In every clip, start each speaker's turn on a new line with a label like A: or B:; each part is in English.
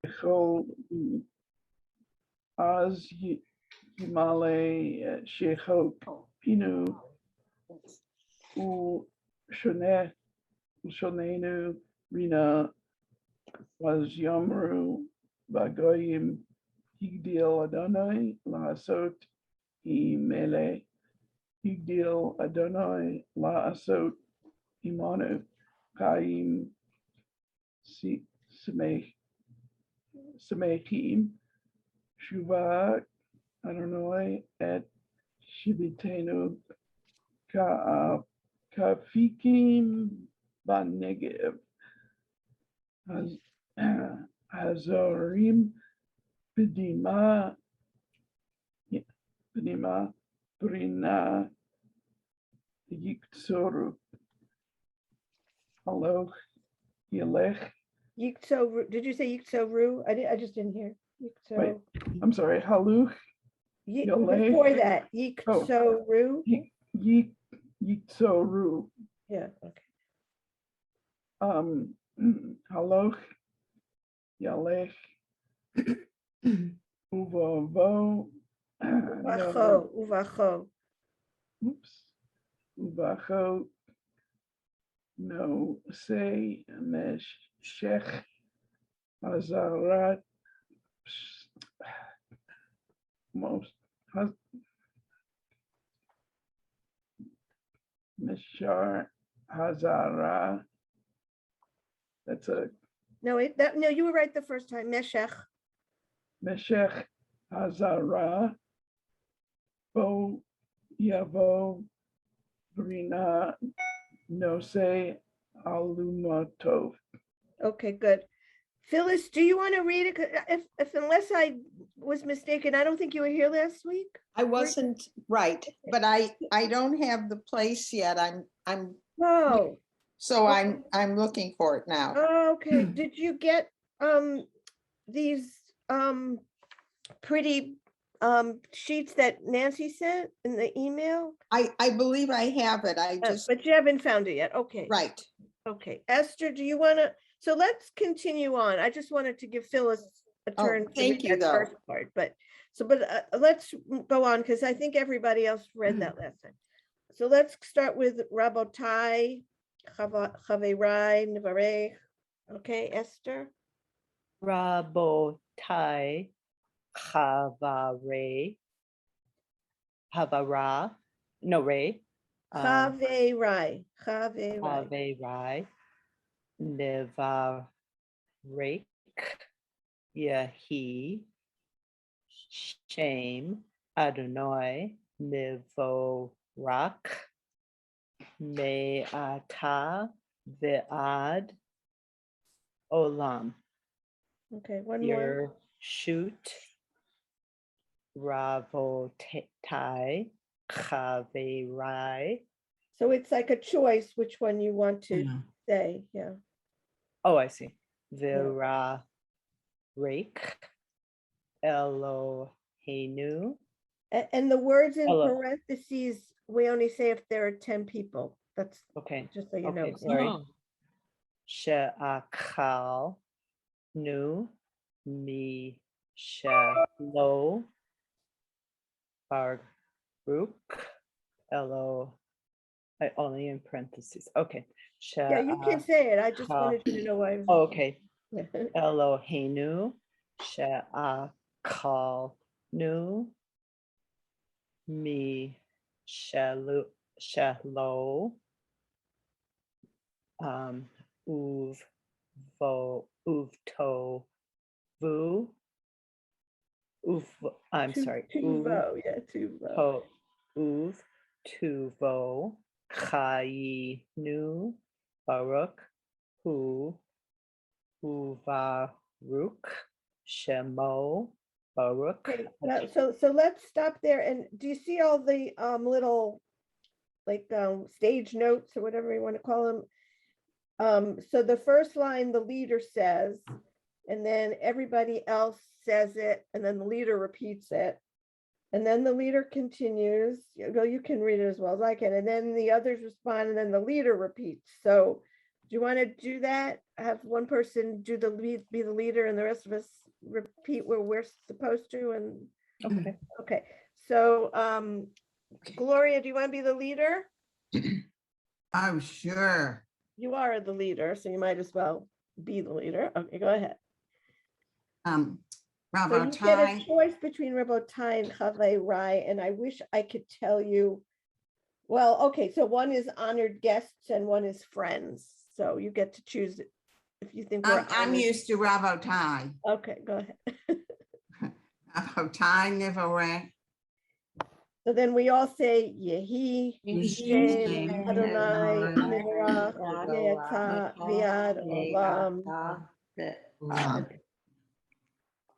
A: Shechol Az Yimale Shechok Pinu U Shonenu Rina was Yomru Bagoyim Higdil Adonai Laasot Imele Higdil Adonai Laasot Imanu Chaim Semechim Shuva Adonai et Shibitenu Kafikim Banegev Hazorim B'dima Brina Yiksoru Haloch Yelech.
B: Yikso, did you say Yikso-ru? I just didn't hear. Yikso.
A: Wait, I'm sorry. Haluch Yelech.
B: Before that, Yikso-ru?
A: Yiksoru.
B: Yeah, okay.
A: Haloch Yelech Uvavo.
B: Uvacho.
A: Oops. Uvacho. No say Meshech Hazarat most Meshar Hazara. That's a
B: No, you were right the first time. Meshech
A: Hazara Bo Yavo Brina no say Alumatov.
B: Okay, good. Phyllis, do you want to read it? If unless I was mistaken, I don't think you were here last week.
C: I wasn't right, but I don't have the place yet.
B: Oh,
C: so
B: okay.
C: I'm looking for it now.
B: Okay. Did you get these pretty sheets that Nancy sent in the email?
C: I believe I have it.
B: But you haven't found it yet. Okay.
C: Right.
B: Okay. Esther, do you want to? So let's continue on. I just wanted to give Phyllis a turn.
C: Thank you, though.
B: First part, but let's go on because I think everybody else read that last time. So let's start with Rabotai, Chaverai, Nevarech. Okay, Esther.
D: Rabotai, Chavare, Havara, no Ray.
B: Chaverai,
D: Nevarek, Yahi, Shame, Adonai, Nevorak, Me'ata, Ve'ad, Olam.
B: Okay, one more.
D: Your shoot, Ravotai, Chaverai.
B: So it's like a choice which one you want to say. Yeah.
D: Oh, I see. Vera Rake, Eloheinu.
B: And the words in
D: Elo.
B: parentheses, we only say if there are 10 people. That's
D: Okay.
B: just so you know.
D: Sorry. She'akal nu mi shelo Baruch Elo. I only in parentheses. Okay.
B: Yeah, you can say it. I just wanted you to know why.
D: Okay. Eloheinu she'akal nu mi shelo uvto vu I'm sorry.
B: Tuvo, yeah, tuvo.
D: Tuvo chayinu Baruch hu uvaruk shemo Baruch.
B: Okay, so let's stop there. And do you see all the little like stage notes or whatever you want to call them? So the first line the leader says, and then everybody else says it, and then the leader repeats it. And then the leader continues. You can read it as well as I can. And then the others respond, and then the leader repeats. So Do you want to do that? Have one person do the lead, be the leader, and the rest of us repeat where we're supposed to? And
D: Okay.
B: okay, so Gloria, do you want to be the leader?
C: Oh, sure.
B: You are the leader, so you might as well be the leader. Okay, go ahead. So
C: Bravo
B: you get a
C: tie.
B: choice between Rabotai and Chave Rai, and I wish I could tell you. Well, okay, so one is honored guests and one is friends. So you get to choose if you think we're
C: I'm
B: honored.
C: used to Bravo tie.
B: Okay, go ahead.
C: Bravo tie, Nivarek.
B: So then we all say Yehi, Shem,
E: Shem,
B: Adonai,
E: Adonai,
B: Nivarach, Ye'ata, Viad, Olam.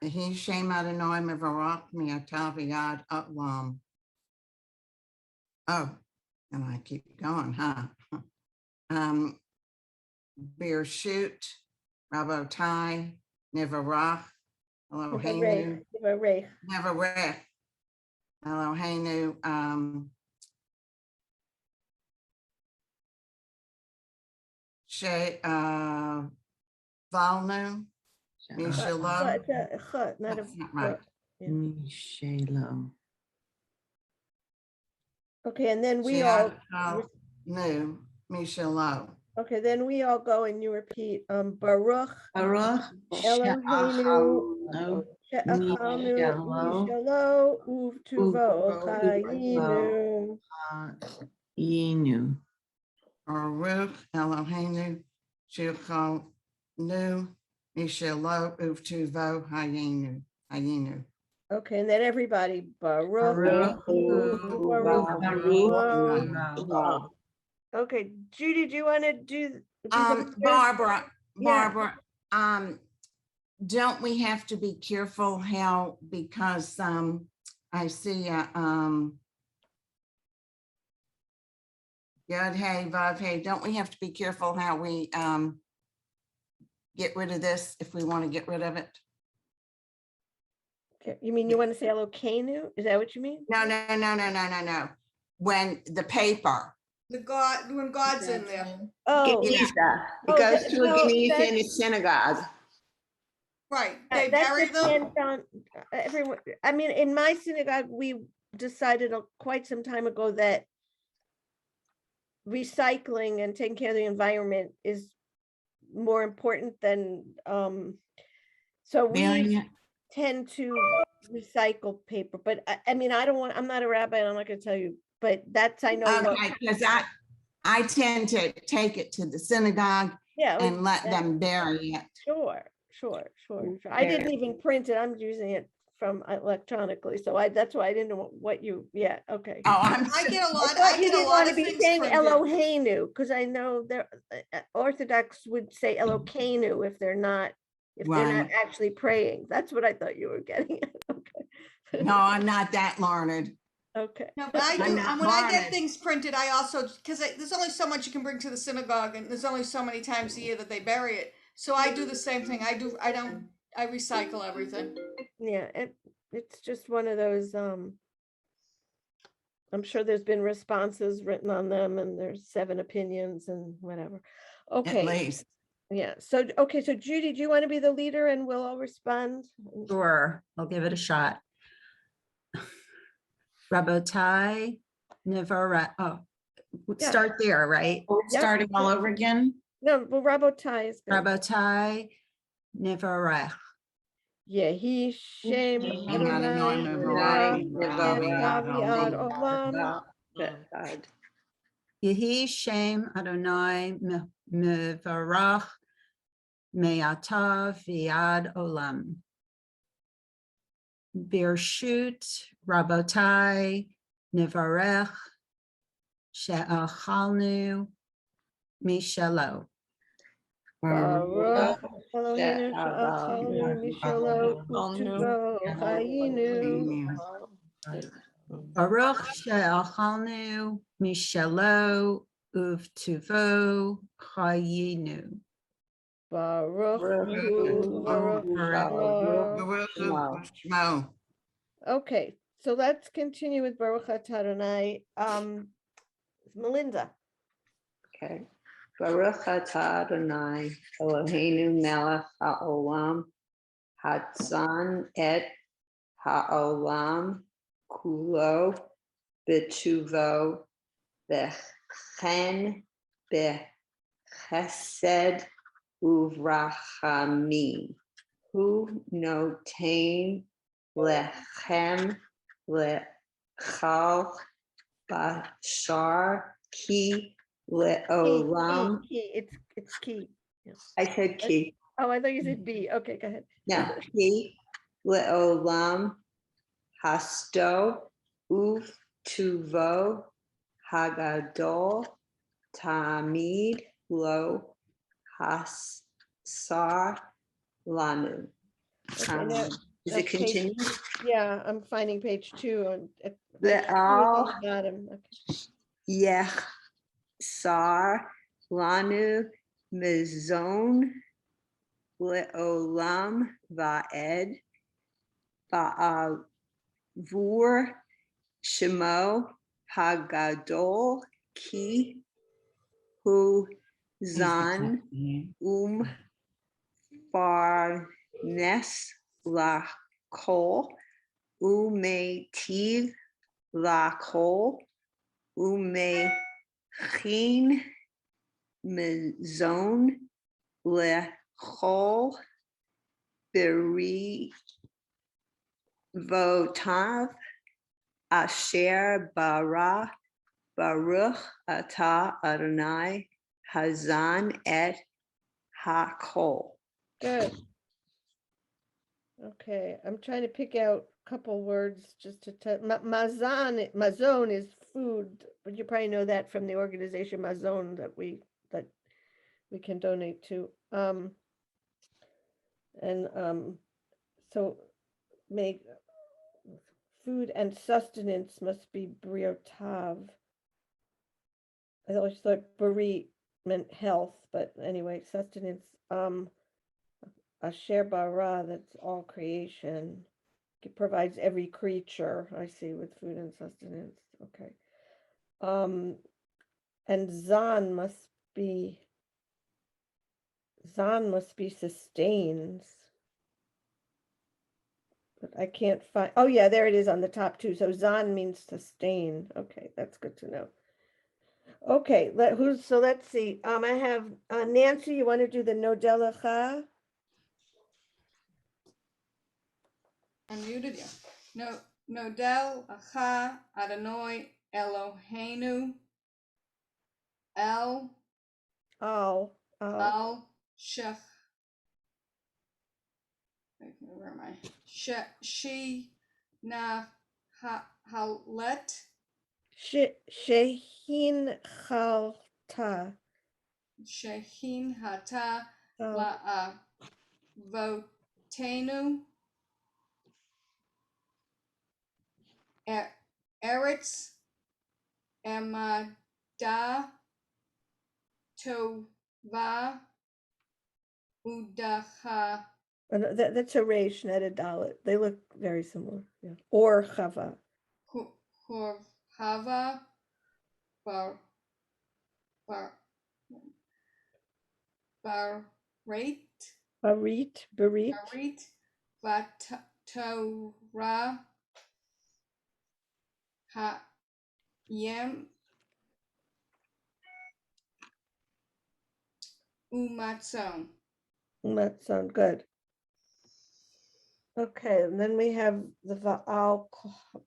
C: He shame Adonai Mivarach Miataviad Utlam. Oh, and I keep going, huh? Bershut, Rabotai, Nivarach, Eloheinu,
B: Nivarech.
C: Nivarech, Eloheinu, She, Valnu, Mishalom.
B: It's a chut, not a.
C: That's not right.
B: Yeah.
E: Shalom.
B: Okay, and then we all,
C: No, Mishalom.
B: okay, then we all go and you repeat, Baruch,
E: Baruch
B: Eloheinu, She'achalnu, Mishalo, Uvtuvo, Chayinu.
E: Yinu.
C: Baruch Eloheinu, Shilchal Nu, Mishalo, Uvtuvo, Hayinu.
B: Okay, and then everybody, Baruch.
E: Baruch,
C: Baruch.
B: Okay, Judy, do you want to do? be the leader?
C: Barbara,
B: Yeah.
C: don't we have to be careful how, because I see Yod Hey, Vav Hey, don't we have to be careful how we get rid of this if we want to get rid of it?
B: Okay, you mean you want to say Elokeinu? Is that what you mean?
C: No. When the paper,
F: The God, when God's in there.
B: Oh,
G: Geniza.
B: Oh,
G: It goes
B: that-
G: to a
B: no,
G: Geniza in
B: that's-
G: a synagogue.
F: Right, they
B: that
F: bury them.
B: depends on everyone. I mean, in my synagogue, we decided quite some time ago that recycling and taking care of the environment is more important than, so we
C: Marion,
B: tend to recycle paper, but I mean, I'm not a rabbi and I'm not gonna tell you, but that's, I know what,
C: okay, because I tend to take it to the synagogue
B: yeah.
C: and let
B: that-
C: them bury it.
B: Sure. I didn't even print it. I'm using it from electronically, so that's why I didn't know what you, yeah, okay.
C: Oh, I'm.
F: I get a
B: I
F: lot,
B: thought
F: I
B: you
F: get a
B: didn't
F: lot
B: want to
F: of
B: be
F: things
B: saying
F: printed.
B: Eloheinu, because I know they're Orthodox would say Elokeinu if they're not
C: Right.
B: actually praying. That's what I thought you were getting at. Okay.
C: No, I'm not that learned.
B: Okay.
F: No, but I
C: I'm
F: do,
C: not
F: when I get
C: learned.
F: things printed, I also, because there's only so much you can bring to the synagogue and there's only so many times a year that they bury it. So I do the same thing. I recycle everything.
B: Yeah, it's just one of those, I'm sure there's been responses written on them and there's 7 opinions and whatever.
C: At
B: Okay,
C: least.
B: yeah, so, okay, so Judy, do you want to be the leader and we'll all respond?
E: Sure, I'll give it a shot. Rabotai, Nivara,
B: Yeah.
E: start there, right?
B: Yep.
G: Starting all over again.
B: No, well, Rabotai is good.
E: Rabotai, Nivarech.
B: Yehi Shem
C: Shem
B: Adonai
C: Adonai
B: Nivarach
C: Nivarach
B: Ye'ata
C: Olam.
B: V'Ad Olam.
E: Yehi Shem Adonai Mivarach Me'ata V'ad Olam. Bershut Rabotai Nivarech She'achalnu Mishalo.
B: Baruch Eloheinu she'achalnu mishalo u'tuvo chayinu.
E: Baruch She'achalnu Mishalo Uvtuvo Chayinu.
B: Baruch Hu Baruch Shemo.
C: Shmo.
B: Okay, so let's continue with Baruch Atah Adonai. Melinda.
G: Okay. Baruch atah Adonai Eloheinu melech haolam hatzan et haolam kulo b'tuvo v'chen b'chesed uvrachamim hu noten lechem lechal bashar ki leolam.
B: It's key. Yeah.
G: I said ki.
B: Oh, I thought you said B. Okay, go ahead.
G: No, ki leolam hasto uv tuvo hagadol tamid lo hasar lanu.
B: Okay, now,
G: Is it
B: page-
G: continued?
B: Yeah, I'm finding page 2 on.
G: The
B: page 2 is on the bottom. Okay.
G: Yech sar lanu mizon leolam vaed ba'avur shemo hagadol ki hu zan farnes lakol umetiv lakol umechin mizon lechol beri votav asher bara baruch atah Adonai hazan et hakol.
B: Good. Okay, I'm trying to pick out a couple words just to tell. Mazon is food, but you probably know that from the organization Mazon that we can donate to. So make food and sustenance must be briotav. I always thought bari meant health, but anyway, sustenance. Asher bara, that's all creation. It provides every creature, I see, with food and sustenance. Okay. And zan must be sustains. But I can't find, oh yeah, there it is on the top too. So zan means sustain. Okay, that's good to know. Okay, so let's see. I have Nancy, you want to do the Nodelacha?
F: Unmuted, yeah. Nodel Acha Adonai Eloheinu El
B: Oh,
F: Al Shech. Where am I? She na halet
B: Shehin Chalta.
F: shehin hata
B: Oh,
F: la votenu eretz emada tova udacha
B: that's a resh, not a dalit. They look very similar. Yeah. Or chava.
F: Hava bar barit
B: Barit.
F: vatorah ha yem umatzon.
B: That sound good. Okay, and then we have the Va'al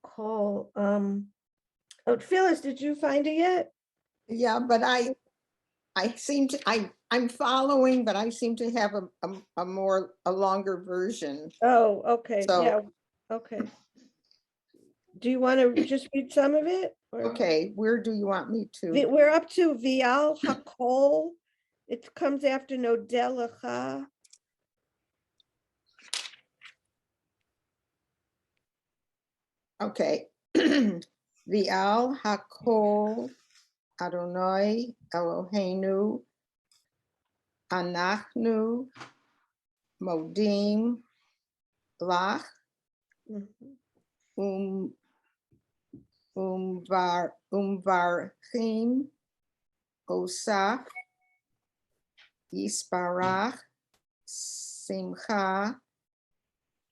B: call. Oh, Phyllis, did you find it yet?
H: Yeah, but I seem to, I'm following, but I seem to have a longer version.
B: Oh, okay,
H: So-
B: yeah, okay. Do you want to just read some of it? or-
H: Okay, where do you want me to?
B: We're up to Vial Hakol. It comes after Nodelacha.
H: Okay. Vial Hakol Adonai Eloheinu Anachnu Modim Lach
B: Mhm.
H: Umvarchim Osaf Yisbarach, Simcha,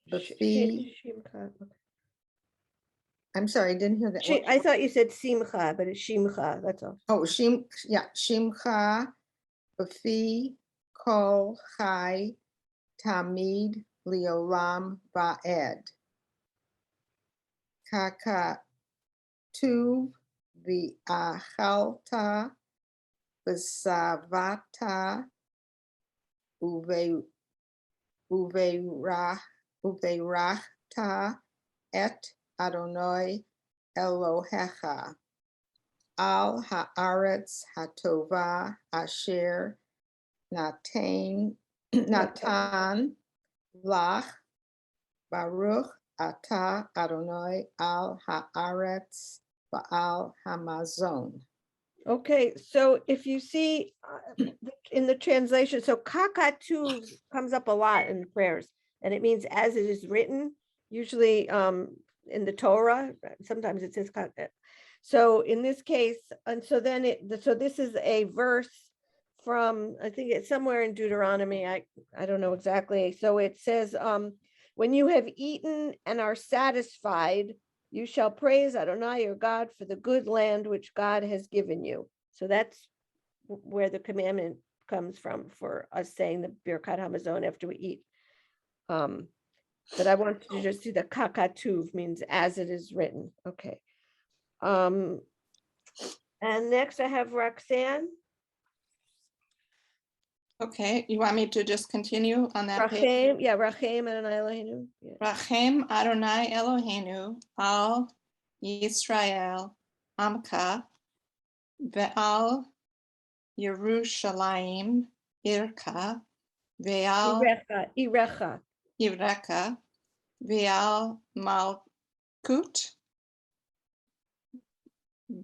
B: Sh-
H: Bafi.
B: Shimcha.
H: I'm sorry, I didn't hear that.
B: I thought you said simcha, but it's shimcha, that's all.
H: Oh, Shimcha, Bafi, Kol, Chai, Tamid, Leolam, Va'ed. Kaka, Tu, V'achalta, V'savata, Uveirachta, Et Adonai Elohecha. Al haaretz hatova asher natan lach baruch ata Adonai al haaretz va'al hamazon.
B: Okay, so if you see in the translation, so kakatuv comes up a lot in prayers, and it means as it is written, usually in the Torah, sometimes it says kakat. So in this case, and so then so this is a verse from, I think it's somewhere in Deuteronomy, I don't know exactly. So it says, when you have eaten and are satisfied, you shall praise Adonai your God for the good land which God has given you. So that's where the commandment comes from for us saying the Birkat Hamazon after we eat. But I want to just see the kakatuv means as it is written. Okay. And next I have Roxanne.
I: Okay, you want me to just continue on that page?
B: Rachem, yeah, Rachem Adonai Eloheinu. Yeah.
I: Rachem Adonai Eloheinu al Yisrael Amka ve'al Yerushalayim Irka ve'al
B: Irecha.
I: Ireka ve'al Malkut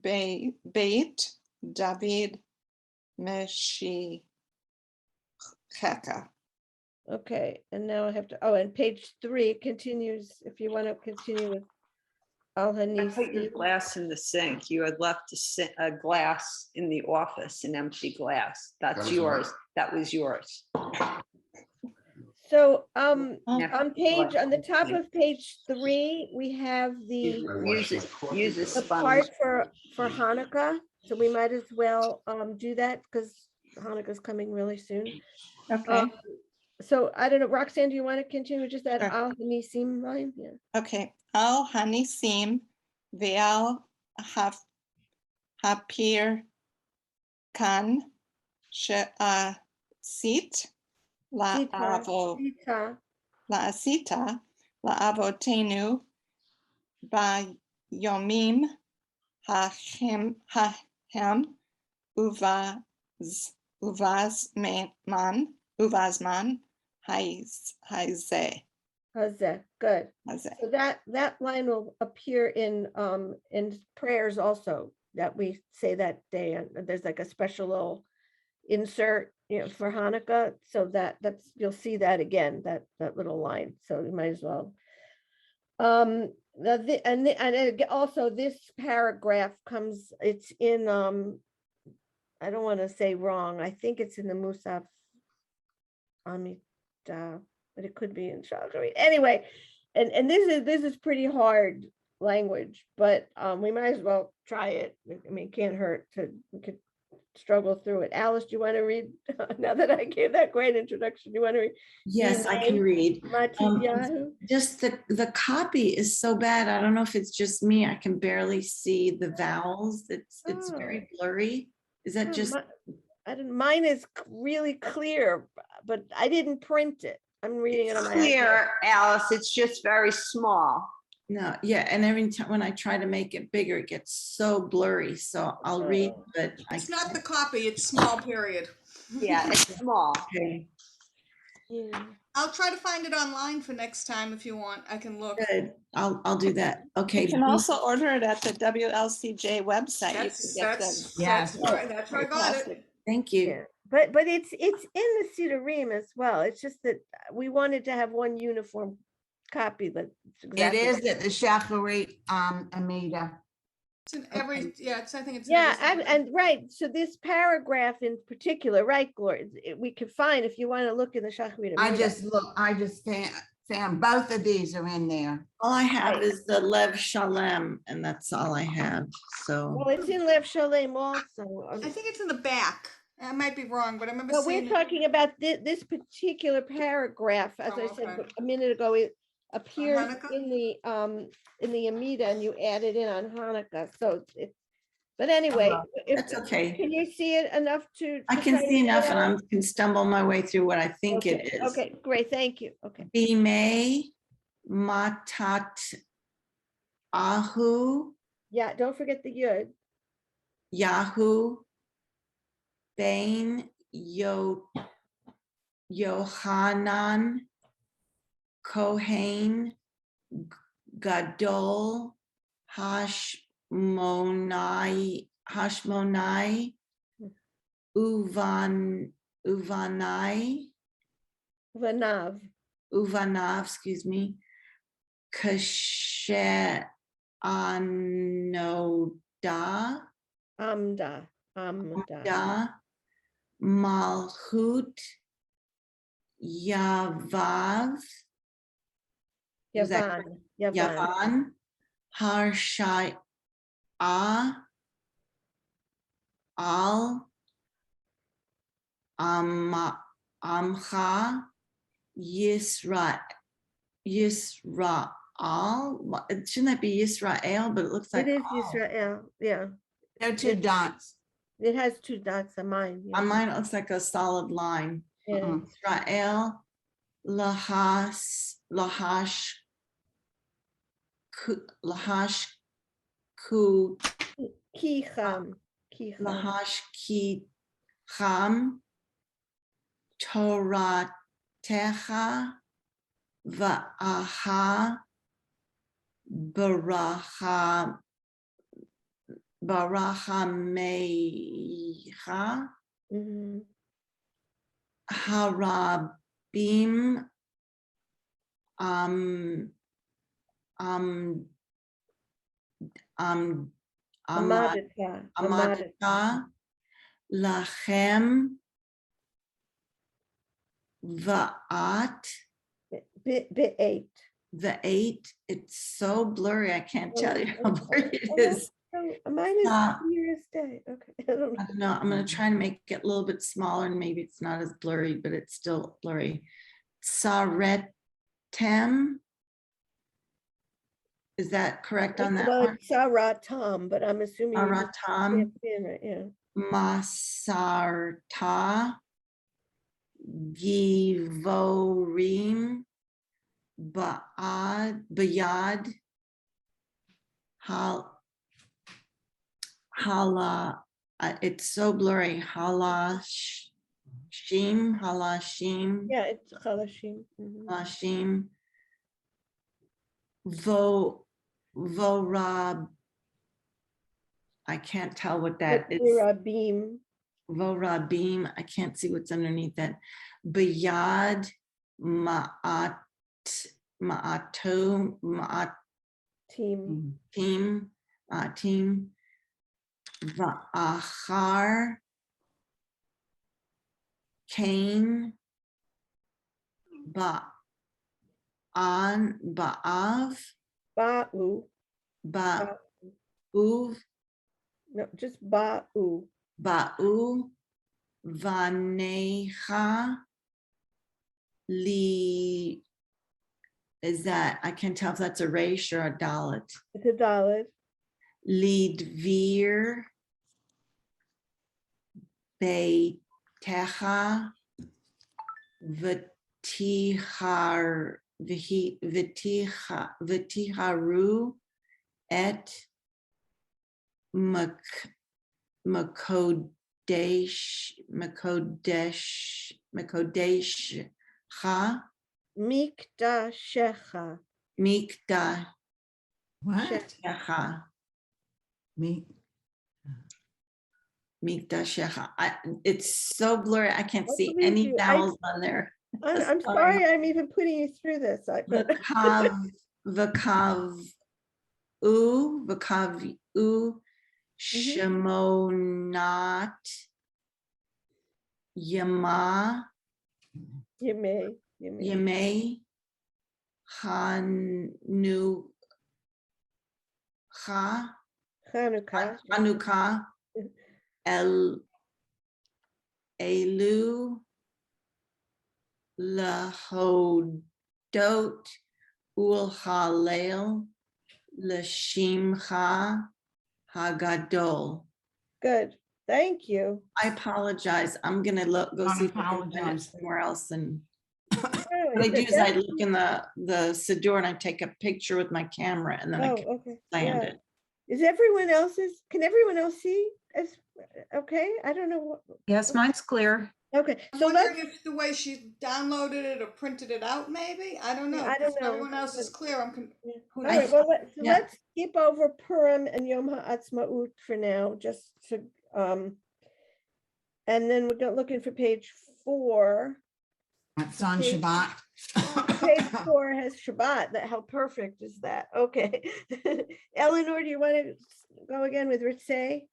I: Beit David Meshecheka.
B: Okay, and now I have to, and page 3 continues, if you want to continue with Al
G: I put your
B: Hanisi.
G: glass in the sink. You had left a glass in the office, an empty glass. That's yours. That was yours.
B: So
G: Never-
B: on the top of page 3, we have the
G: Use a
B: the
G: sponge.
B: part for Hanukkah. So we might as well do that because Hanukkah's coming really soon.
I: Okay.
B: So I don't know, Roxanne, do you want to continue with just that
I: Sure.
B: Al Hanisim line? Yeah.
I: Okay, al hanisim ve'al hapir kan she'asit
B: Sita.
I: la'asita la'avotenu ba'yomim hachem uvazman haizeh.
B: Hazeh, good. So that line will appear in prayers also that we say that day. And there's like a special little insert, for Hanukkah. So that's you'll see that again, that little line. So you might as well. And also this paragraph comes. It's in I don't want to say wrong. I think it's in the Musaf Amida, but it could be in Shachari. Anyway, and this is pretty hard language, but we might as well try it. I mean, it can't hurt we could struggle through it. Alice, do you want to read? Now that I gave that great introduction, do you want to read?
E: Yes, I can read.
B: Matityahu?
E: Just the copy is so bad. I don't know if it's just me. I can barely see the vowels. It's very blurry. Is that just?
B: Mine is really clear, but I didn't print it. I'm reading it on my iPad.
G: Clear, Alice. It's just very small.
E: No, yeah, and every time when I try to make it bigger, it gets so blurry. So I'll read, but
F: It's not the copy, it's small period.
G: Yeah, it's small.
E: Okay,
B: Yeah.
F: I'll try to find it online for next time if you want. I can look.
E: good. I'll do that. Okay.
I: You can also order it at the WLCJ website. You
F: That's
I: can get them.
F: that's right. That's where I got it.
E: Thank you.
B: Yeah, but it's in the Sidurim as well. It's just that we wanted to have one uniform copy, but
C: It is at the Shacharit Amida.
F: It's in every, yeah, it's, I think it's. in
B: Yeah,
F: every
B: and right, so this paragraph in particular, right, Gloria, we could find if you want to look in the Shachrit.
C: I just found both of these are in there.
E: All I have is the Lev Shalem, and that's all I have, so.
B: Well, it's in Lev Shalem also.
F: I think it's in the back. I might be wrong, but I remember
B: Well, we're
F: seeing it.
B: talking about this particular paragraph, as
F: Oh,
B: I said
F: okay.
B: a minute ago, it appears
F: Hanukkah?
B: in the Amida and you add it in on Hanukkah, so it's, but anyway. if-
E: That's okay.
B: Can you see it enough to?
E: I
B: to
E: can
B: kind
E: see
B: of
E: enough and
B: get
E: I can stumble my way through what I think
B: Okay,
E: it is.
B: Okay, great, thank you, okay.
E: Bimei matat ahu
B: Yeah, don't forget the yud.
E: Yahu Bain Yohanan Kohen Gadol Hashmonai Uvanav, excuse me, Kasher Anoda
B: Amda.
E: Da Malchut Yavav is that
B: Yavan.
E: Yavan Harshai Al Amcha Yisrael. Shouldn't that be Yisrael? But it looks like
B: It is
E: Al.
B: Yisrael, yeah.
C: There are two dots.
B: It has two dots on mine. Yeah.
E: On mine, it looks like a solid line.
B: Yeah.
C: Mhm.
E: Israel Lahash Ku
B: Kicham.
E: Lahash Ki Cham Torah Techa Va'aha Baracha Mecha
B: Mhm.
E: Harabim
B: Amadita.
E: Amadita Lachem Va'at
B: B'eight.
E: the 8. It's so blurry. I can't tell you how blurry it is.
B: Mine is
E: Uh,
B: clear as day. Okay. I don't
E: I
B: know.
E: don't know. I'm going to try and make it a little bit smaller and maybe it's not as blurry, but it's still blurry. Saretem. Is that correct on that
B: Well,
E: one?
B: it's Saratam, but I'm assuming. you just
E: Saratam.
B: can't see it, right, yeah.
E: Masarta Givorim Bayad Hala. It's so blurry. Halashim.
B: Yeah, it's Chalashim. Mhm.
E: Halashim. Vorab. I can't tell what that is.
B: Rabim.
E: Vorabim. I can't see what's underneath that. Bayad Ma'ato
B: Team.
E: Team Va'achar Cain Ba'av
B: Ba'u.
E: Ba'uv
B: No, just Ba'u.
E: Ba'u Vanecha Li. Is that, I can't tell if that's a resh or a dalet.
B: It's a Dalit.
E: Lidvir Beitecha Vitiharu et Makodeshcha
B: Mikdashecha.
E: Mikdashecha.
C: What? Me.
E: Mikdashecha. It's so blurry. I can't
B: I
E: see
B: believe
E: any
B: you.
E: vowels on there.
B: I'm sorry I'm even putting you through this.
E: Vakav v'kavu, shemonat, yama,
B: You may.
E: yemei, Hanukkah, Elu, Lahodot, Ul Halel, Lashimcha Hagadol.
B: Good, thank you.
E: I apologize. I'm gonna go
C: Don't
E: see if I can find it
C: apologize.
E: somewhere else. And
B: Oh,
E: what I do is I
B: that's-
E: look in the Siddur and I take a picture with my camera and then I
B: Oh,
E: can
B: okay.
E: land
B: Yeah.
E: it.
B: Is everyone else's, can everyone else see? Okay, I don't know what,
J: Yes, mine's clear.
B: okay,
F: I'm
B: so
F: wondering
B: let's,
F: if the way she downloaded it or printed it out, maybe? I don't know.
B: I don't
F: If
B: know,
F: everyone else is
B: but-
F: clear,
B: yeah.
F: who
B: All right,
F: knows?
B: well,
E: yeah.
B: let's skip over Purim and Yom HaAtzmaut for now, just to, and then we're looking for page 4.
C: It's on
B: Okay.
C: Shabbat.
B: Page 4 has Shabbat. How perfect is that? Okay. Eleanor, do you want to go again with Ritzay?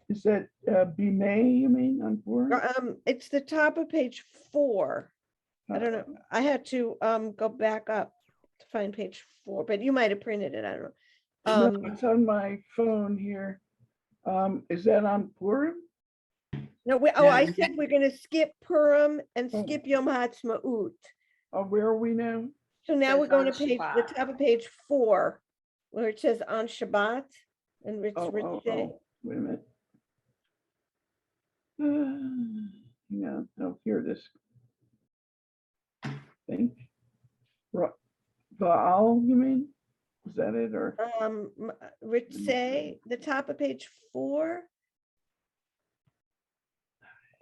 A: Is that Bimei, you mean, on board?
B: It's the top of page 4. I don't know. I had to go back up to find page 4, but you might have printed it. I don't know.
A: No, it's on my phone here. Is that on Purim?
B: No, I said we're going to skip Purim and
A: Oh.
B: skip Yom HaAtzmaut.
A: Oh, where are we now?
B: So now
G: Says
B: we're going to
G: on
B: the
G: Shabbat.
B: top of page 4, where it says on Shabbat, and it's
A: Oh,
B: Ritzay.
A: wait a minute. Yeah, oh, here it is. Think. Baal, you mean? Is that it, or?
B: Ritzay, the top of page 4.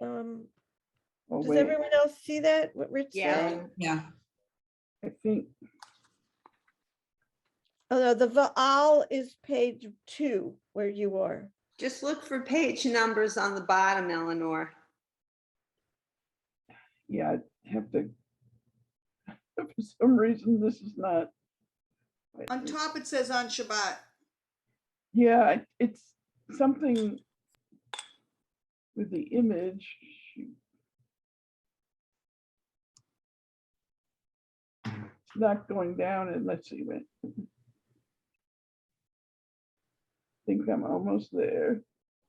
A: Oh,
B: Does
A: wait,
B: everyone else see that? What Rich
G: Yeah.
B: said?
C: Yeah,
A: I think,
B: Oh, no, the Vaal is page 2 where you are.
G: Just look for page numbers on the bottom, Eleanor.
A: yeah, I have to, for some reason, this is not.
F: On top, it says on Shabbat.
A: Yeah, it's something with the image. It's not going down, and let's see, wait. Think I'm almost there.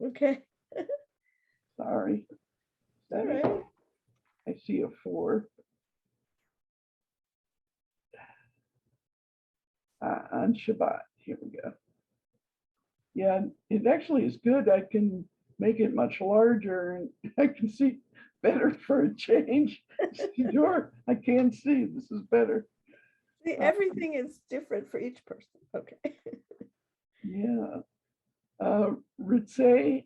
B: Okay,
A: Sorry.
B: all right.
A: I see a 4. On Shabbat, here we go. Yeah, it actually is good. I can make it much larger and I can see better for a change. Sure, I can see, this is better.
B: See, everything is different for each person. Okay.
A: Yeah. Ritzei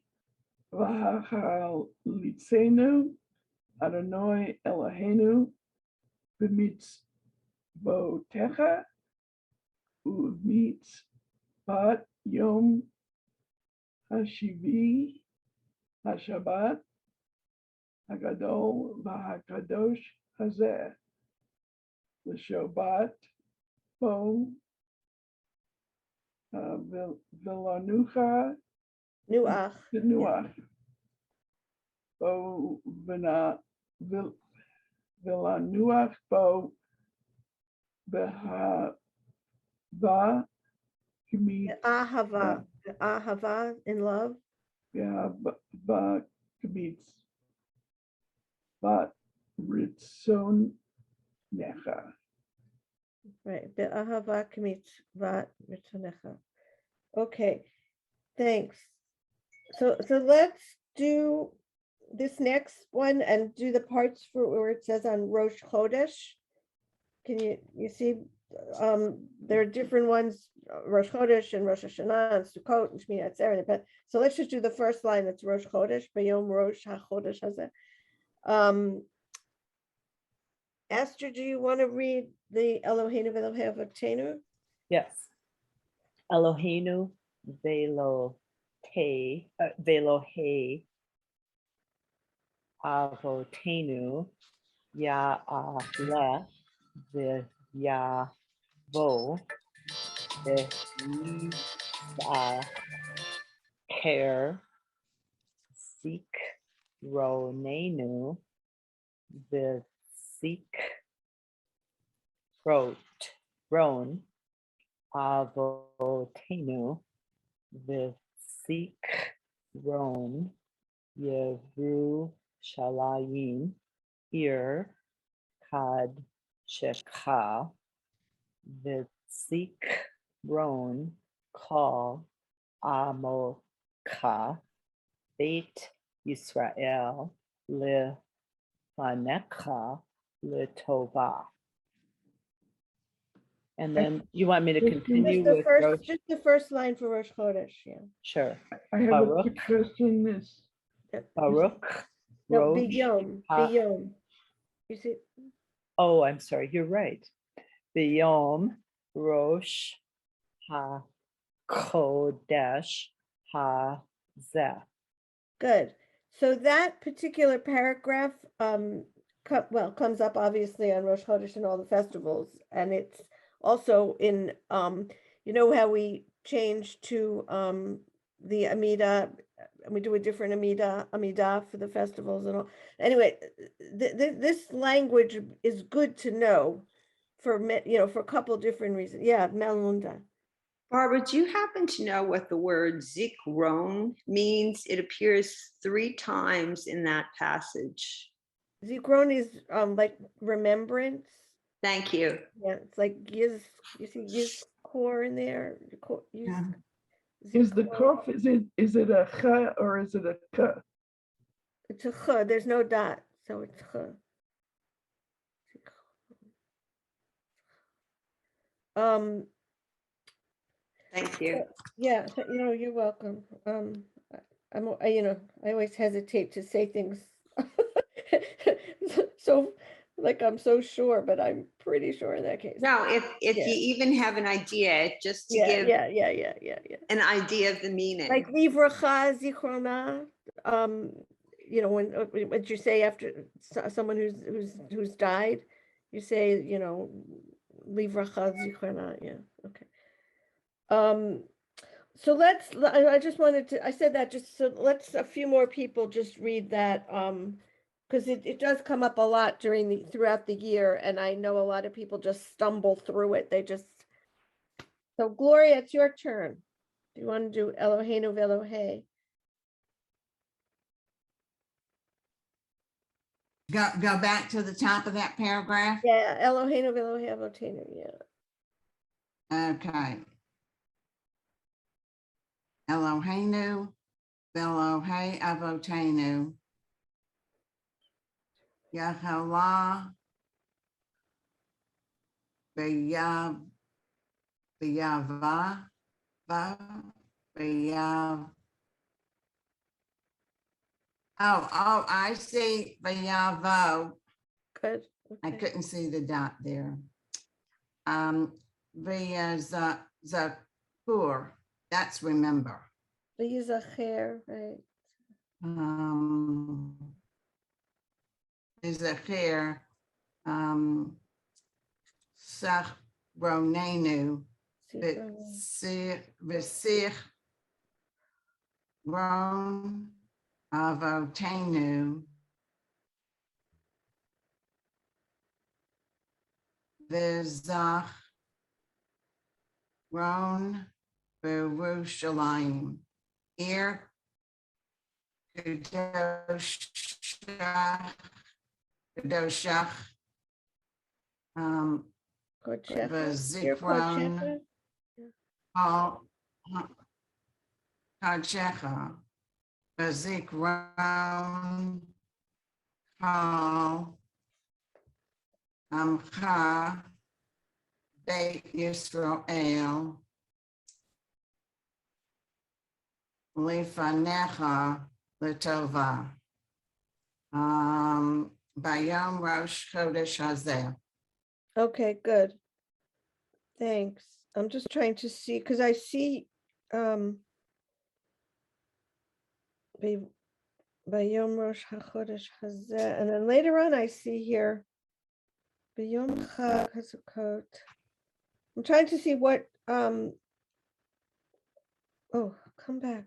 A: v'hachal litzenu Adonai Eloheinu b'mitzvotecha u'mitzvat yom hashivi hashabbat hagadol v'hakadosh hazeh l'shabbat bo v'lanucha
B: Nuach.
A: Nuach. Bo Villanuach bo Beha Ba Kmi
B: Ahava. Ahava in love.
A: Ba Kmitz Bat Ritzon Necha.
B: Right. The Ahava Kmitzvat Ritzonecha. Okay, thanks. So let's do this next one and do the parts for where it says on Rosh Chodesh. Can you see, there are different ones, Rosh Chodesh and Rosh Hashanah and Sukkot and Shmini Atzeret, but so let's just do the first line, that's Rosh Chodesh, Bayom Rosh HaChodesh Hazeh. Esther, do you want to read the Eloheinu v'Elohei Avotenu?
D: Yes. Eloheinu velohei avotenu ya'aleh Yavo Beisa Ker Sik Ronenu Visik Ron Avotenu Visik Ron Yeru Shalayim Ir Kad Shekha Visik Ron Kal Amoka Beit Yisrael Lefanecha Letova. And then you want me to continue with Rosh?
B: Just the first line for Rosh Chodesh, yeah.
D: Sure.
A: I have a quick
D: Baruch,
A: question. Is
D: Baruch,
B: No,
D: Rosh.
B: Biyom,
D: Ha-
B: Biyom. You see,
D: Oh, I'm sorry. You're right. Biyom Rosh HaKodesh HaZeh.
B: good. So that particular paragraph, comes up obviously on Rosh Chodesh and all the festivals, and it's also in, you know how we change to the Amida, and we do a different Amida for the festivals and all. Anyway, this language is good to know for for a couple different reasons. Yeah, Melunda.
G: Barbara, do you happen to know what the word zikron means? It appears 3 times in that passage.
B: Zikron is like remembrance.
G: Thank you.
B: Yeah, it's like you see core in there.
C: Yeah.
A: is the kof, is it a cha or is it a ka?
B: It's a ch. There's no dot, so it's ch.
G: Thank you.
B: Yeah, you're welcome. I always hesitate to say things so like I'm so sure, but I'm pretty sure in that case.
G: No, if
B: Yeah.
G: you even have an idea, just to
B: Yeah,
G: give
B: yeah.
G: an idea of the meaning.
B: Like livracha zichrona, when what you say after someone who's died, you say, livracha zichrona. Yeah, okay. So I just wanted to, I said that just so let's a few more people just read that, because it does come up a lot throughout the year, and I know a lot of people just stumble through it. So Gloria, it's your turn. Do you want to do Eloheinu v'Elohei?
C: Go back to the top of that paragraph.
B: Yeah, Eloheinu v'Elohei Avotenu, yeah.
C: Okay. Eloheinu, Elohei Avotenu, Yahalah, B'yava, B'yav. Oh, I see B'yavo.
B: Good.
C: I
B: Okay.
C: couldn't see the dot there. Zakur, that's remember.
B: V'yizacher, right.
C: Zacher, Sachronenu, V'sich, Ron, Avotenu, V'zach, Ron, Berushalayim, Ir, Kedoshach,
B: Kochecha.
C: V'zikron, Al, Kachecha, V'zikron, Al, Amcha, Beit Yisrael, Lefanecha, Letova, Bayom Rosh Chodesh Hazeh.
B: Okay, good. Thanks. I'm just trying to see, because I see Bayom Rosh HaChodesh Hazeh, and then later on I see here B'yom Chag HaSukkot. I'm trying to see what, oh, come back.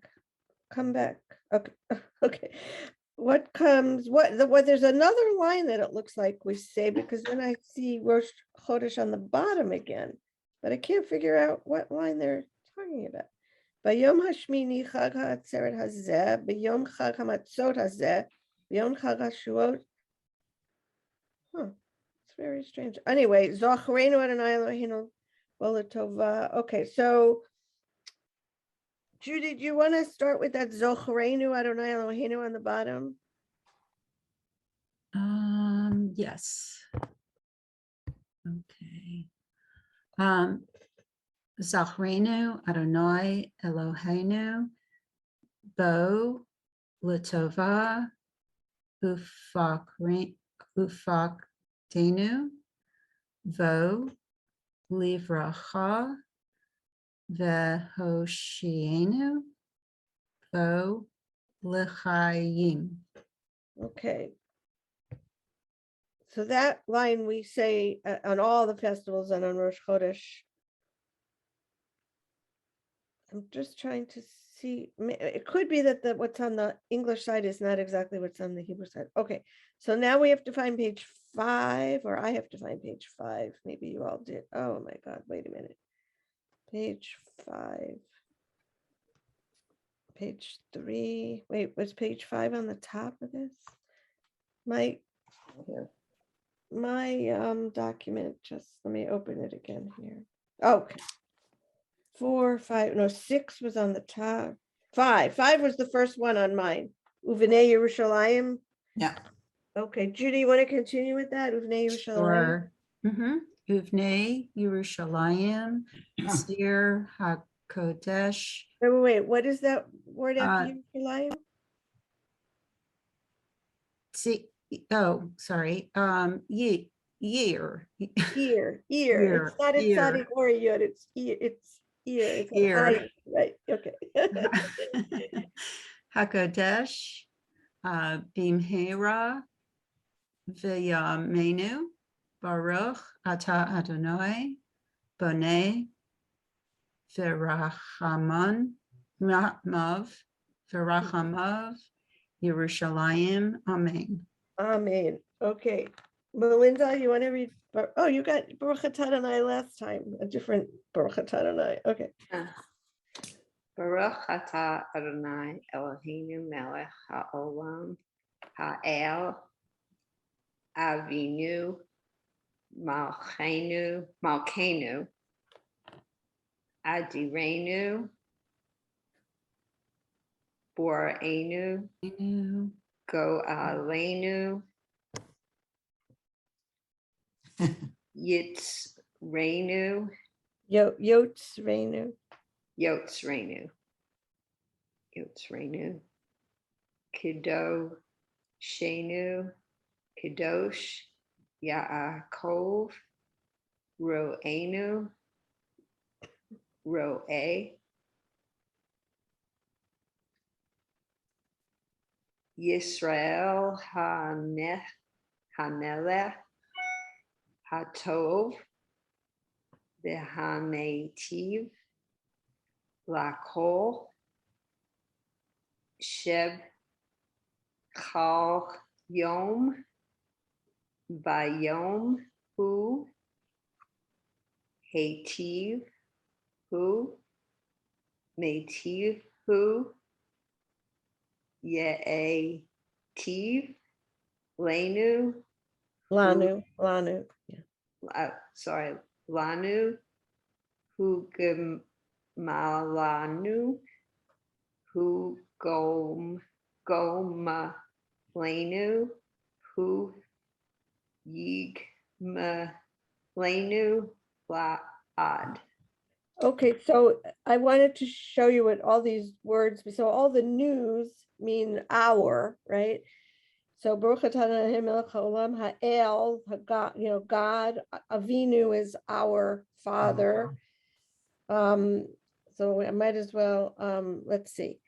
B: Okay, okay. What comes, there's another line that it looks like we say, because then I see Rosh Chodesh on the bottom again, but I can't figure out what line they're talking about. Bayom Hashmini Chag HaAtzeret Hazeh, Bayom Chag HaMatzot Hazeh, Bayom Chag HaShuot. Huh, it's very strange. Anyway, Zochareinu Adonai Eloheinu Bolatova. Okay, so Judy, do you want to start with that Zochareinu Adonai Eloheinu on the bottom?
J: Yes. Okay. Zachrenu Adonai Eloheinu Bo Latova Ufaktenu Vo Livracha Vehoshienu Vo L'chaim.
B: Okay. So that line we say on all the festivals and on Rosh Chodesh. I'm just trying to see, it could be that what's on the English side is not exactly what's on the Hebrew side. Okay, so now we have to find page 5, or I have to find page 5. Maybe you all did. Oh my God, wait a minute. Page 5. Page 3. Wait, was page 5 on the top of this? My document, just let me open it again here. Okay. 4, 5, no, 6 was on the top. 5 was the first one on mine. Uvnei Yerushalayim.
C: Yeah.
B: Okay, Judy, you want to continue with that? Uvnei Yerushalayim.
J: Sure. Uvnei Yerushalayim, Sir HaKodesh.
B: Wait, what is that word after Yerushalayim?
J: See, oh, sorry. Year.
B: Ear. It's not a tzaddik or a yod. It's ear. It's ear. It's an
J: Ear.
B: eye. Right. Okay.
J: HaKodesh, Bimhera, V'yamenu, Baruch Ata Adonai, Boneh, V'rachamav, Yerushalayim, Amen.
B: Amen. Okay. Melinda, you want to read? Oh, you got Baruch Atah Adonai last time. A different Baruch Atah Adonai. Okay.
G: Baruch atah Adonai Eloheinu melech haolam ha'el avinu malkeinu adirenu boreinu go'aleinu yitzreinu
B: Yotzreinu.
G: Yotzreinu, Kadosh, Yaakov, Ro'enu, Ro'e, Yisrael HaMelech, HaTov, V'HaMeitiv, Lakol, Sheb Chal Yom Bayom Hu Hativ Hu Meitiv Hu Ye'ativ Lanu
B: Lanu. Yeah.
G: Lanu Hu Gemalanu Hu Goma Lanu Hu Yigma Lanu Laad.
B: Okay, so I wanted to show you what all these words, so all the news mean our, right? So Baruch atah Adonai melech haolam ha'el, God, God, Avinu is our Father. So I might as well, let's see.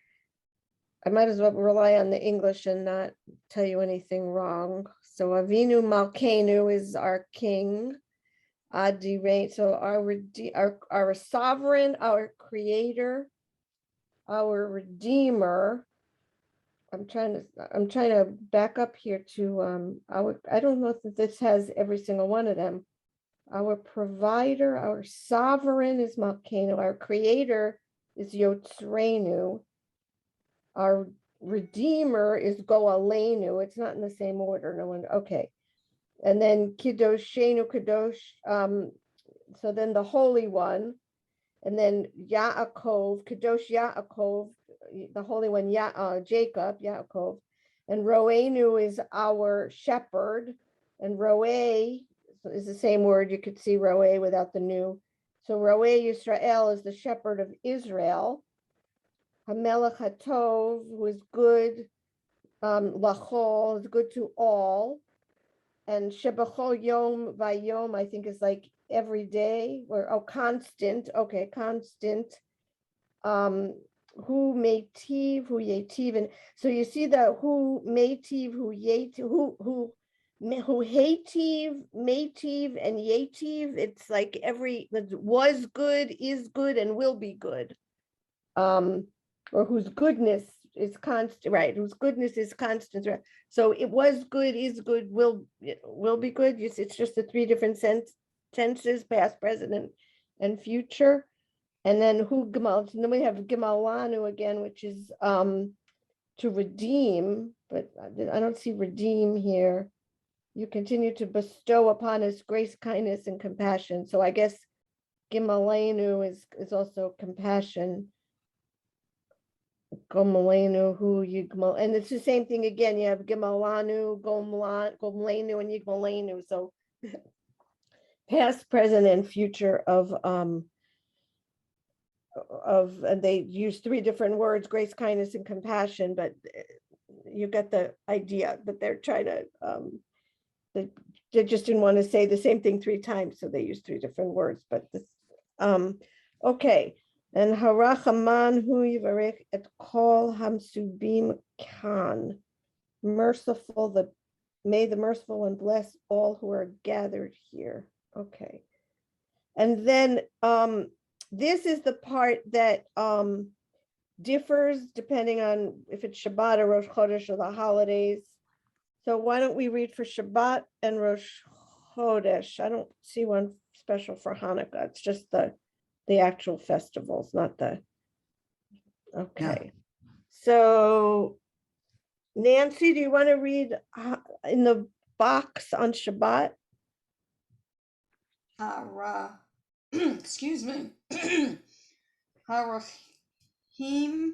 B: I might as well rely on the English and not tell you anything wrong. So Avinu Malkeinu is our king. Adirei, so our sovereign, our creator, our redeemer. I'm trying to back up here to I don't know if this has every single one of them. Our provider, our sovereign is Malkeinu, our creator is Yotzreinu. Our redeemer is Goaleinu. It's not in the same order. No one, okay. And then Kidoshenu Kadosh, so then the Holy One, and then Yaakov, Kadosh Yaakov, the Holy One, Jacob, Yaakov, and Roenu is our shepherd, and Roe is the same word. You could see Roe without the new. So Roe Yisrael is the shepherd of Israel. Hamelech Hatov, who is good, Lachol is good to all. And Shebachol Yom Vayom, I think is like every day, or constant. Okay, constant. Who Meitiv, who Yetiv, and so you see that who Meitiv, who Yetiv, who Hativ, Meitiv, and Yetiv. It's like was good, is good, and will be good. Or whose goodness is constant, right? Whose goodness is constant, right? So it was good, is good, will be good. It's just the three different tenses: past, present, and future. And then who Gimal, and then we have Gimalanu again, which is to redeem, but I don't see redeem here. You continue to bestow upon us grace, kindness, and compassion. So I guess Gimalenu is also compassion. Gomalenu, who Yigmal, and it's the same thing again. You have Gimalanu, Gomalenu, and Yigmalenu. So past, present, and future of and they use three different words: grace, kindness, and compassion. But you get the idea that they're trying to they just didn't want to say the same thing three times, so they use three different words. But this okay. And Harachaman hu yivarech et kol hamsubim kan. Merciful, may the merciful one bless all who are gathered here. Okay. And then this is the part that differs depending on if it's Shabbat or Rosh Chodesh or the holidays. So why don't we read for Shabbat and Rosh Chodesh? I don't see one special for Hanukkah. It's just the actual festivals, not the, okay. So Nancy, do you want to read in the box on Shabbat?
F: Excuse me. Harachim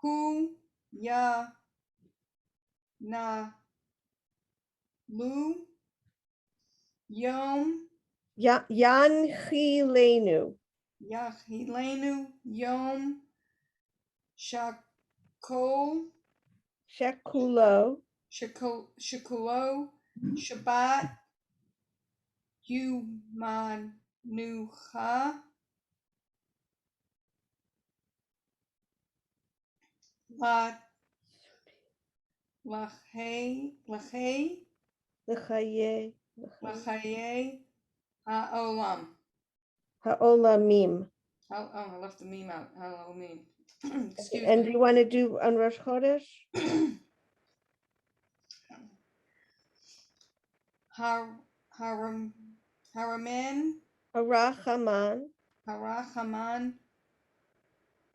F: hu ya na lu yom
B: Yanchilenu.
F: Yachilenu Yom Shakol
B: Shekulo.
F: Shekulo Shabbat Yumanucha La Lache
B: L'chaye.
F: Ha'olam.
B: Ha'olamim.
F: Oh, I left the meme out. Ha'olamim. Excuse
B: And
F: me.
B: do you want to do on Rosh Chodesh?
F: Haraman
B: Harachaman.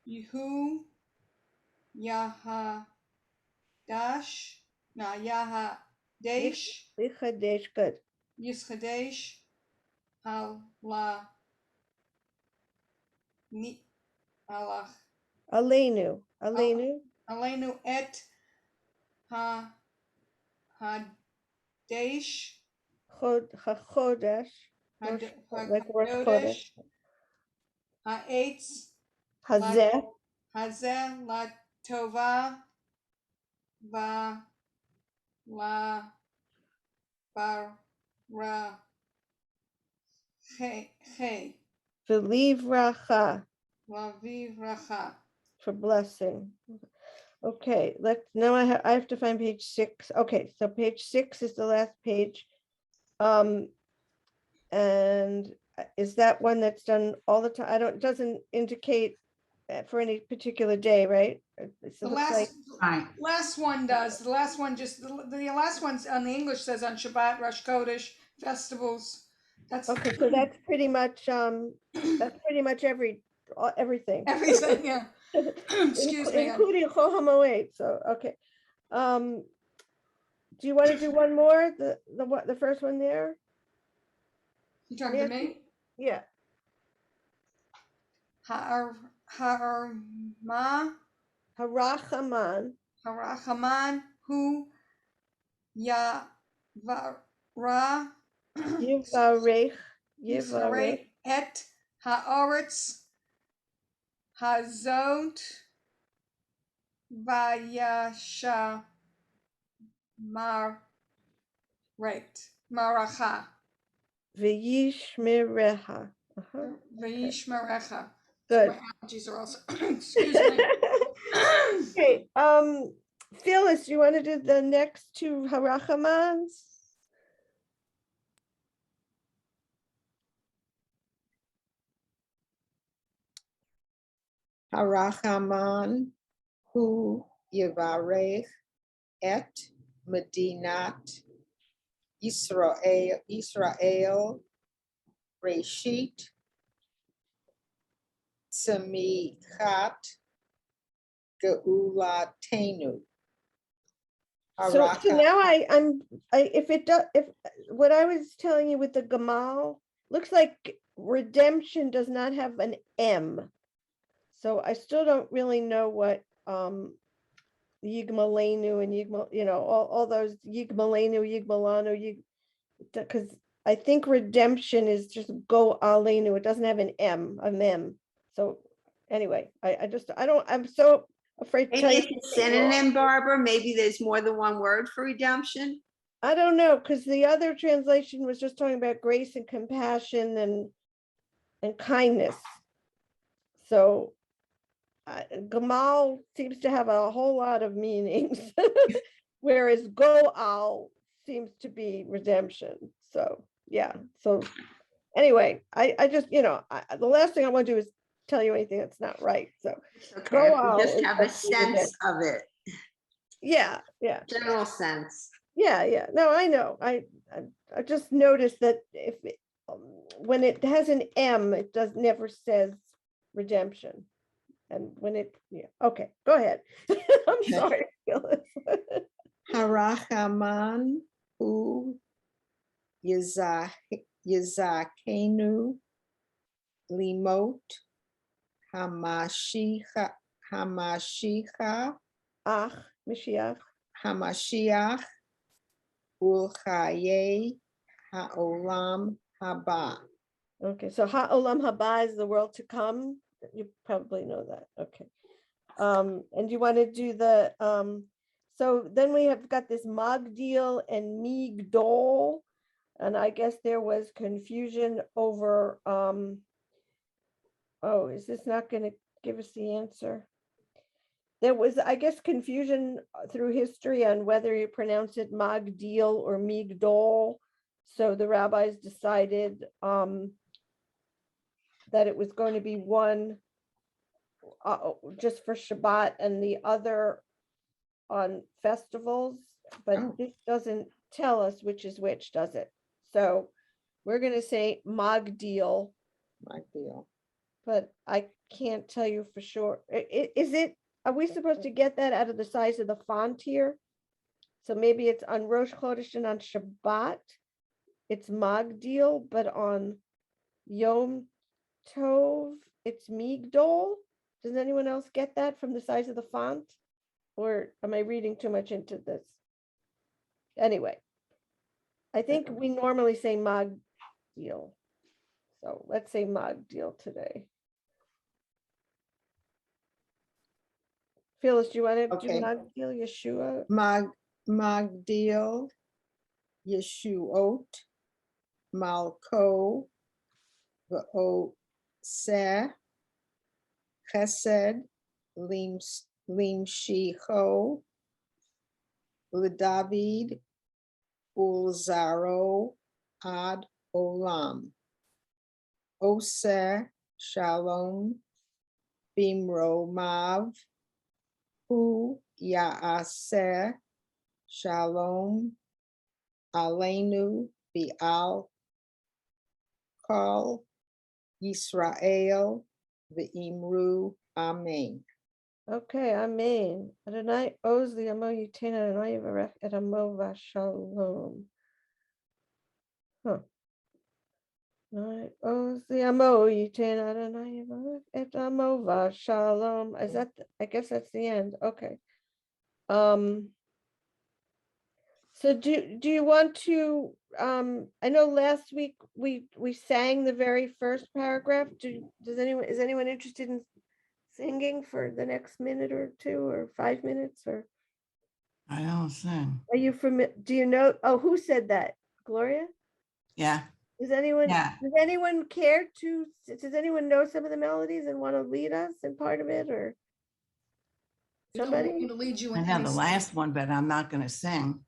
F: Yehu Yahadash Yahadesh
B: Lichadesh, good.
F: Yischadesh Allah Allah
B: Aleinu.
F: Aleinu et Hadesh
B: Chodesh. Like Rosh Chodesh.
F: Hadodesh Ha'etz
B: Hazeh.
F: Hazeh La Tova Va La Bara Che
B: V'livracha.
F: La Vivracha.
B: For blessing. Okay, now I have to find page 6. Okay, so page 6 is the last page. And is that one that's done all the time? It doesn't indicate for any particular day, right? It
F: The
B: looks like,
C: Right.
F: last one does. The last one just, the last one's on the English says on Shabbat, Rosh Chodesh, festivals. That's
B: okay, so that's pretty much everything.
F: everything, yeah. Excuse me.
B: Including Chol HaMoed, so, okay. Do you want to do one more? The first one there?
F: You talking to
B: Nancy?
F: me?
B: Yeah, Harachaman,
F: Harachaman hu yavara
B: Yivarech,
F: Yisrael et haaretz hazot vayasha maracha
B: V'yishmereha.
F: v'yishmerecha.
B: Good.
F: My allergies are also, excuse me.
B: Okay, Phyllis, you want to do the next two Harachamans?
H: Harachaman hu yivarech et Medinat Israel Reshit Tzemichat Geulatenu.
B: So now if what I was telling you with the Gamal, looks like redemption does not have an M. So I still don't really know what Yigmalenu and Yigmal, all those Yigmalenu, Yigmalanu, because I think redemption is just go alenu. It doesn't have an M, a mem. So anyway, I'm so afraid to tell
G: Maybe
B: you.
G: it's a synonym, Barbara. Maybe there's more than one word for redemption.
B: I don't know, because the other translation was just talking about grace and compassion and kindness. So Gamal seems to have a whole lot of meanings, whereas Goal seems to be redemption. So yeah. So anyway, I just, the last thing I want to do is tell you anything that's not right. So
G: Okay, we
B: Goal
G: just
B: is
G: have a
B: definitely
G: sense
B: redemption.
G: of it,
B: Yeah.
G: general sense.
B: Yeah. No, I know. I just noticed that when it has an M, it never says redemption. And when okay, go ahead. I'm sorry, Phyllis.
H: Harachaman hu Yizakenu Limot Hamashiach
B: Mashiach.
H: Hamashiach Ulchaye Haolam Haba.
B: Okay, so Ha'olam Haba is the world to come. You probably know that. Okay. And you want to do the so then we have got this Magdil and Migdol, and I guess there was confusion over oh, is this not going to give us the answer? There was, I guess, confusion through history on whether you pronounce it Magdil or Migdol. So the rabbis decided that it was going to be one just for Shabbat and the other on festivals, but this doesn't tell us which is which, does it? So we're going to say Magdil, but I can't tell you for sure. Are we supposed to get that out of the size of the font here? So maybe it's on Rosh Chodesh and on Shabbat, it's Magdil, but on Yom Tov, it's Migdol. Does anyone else get that from the size of the font? Or am I reading too much into this? Anyway, I think we normally say Magdil. So let's say Magdil today. Phyllis, do you want to do
H: Okay.
B: Magdil Yeshua?
H: Magdil Yeshuot Malko V'Oseh Chesed Limshicho, L'David, Ulzaro, Ad Olam. Oseh Shalom, Bimromav, Hu Yaaseh Shalom, Aleinu Bial Kol Yisrael V'imru Amen.
B: Okay, Amen. Adonai oz li amo yitain Adonai yivarech et amo v'shalom. Huh. Adonai oz li amo yitain Adonai yivarech et amo v'shalom. Is that, I guess that's the end. Okay. So do you want to, I know last week we sang the very first paragraph. Is anyone interested in singing for the next minute or two or 5 minutes, or
C: I don't sing.
B: are you do you know, oh, who said that? Gloria?
C: Yeah,
B: Does anyone care to, does anyone know some of the melodies and want to lead us in part of it, or
F: You don't want me
B: somebody?
F: to lead you
C: I
F: in
C: know
F: any
C: the
F: song.
C: last one, but I'm not gonna sing.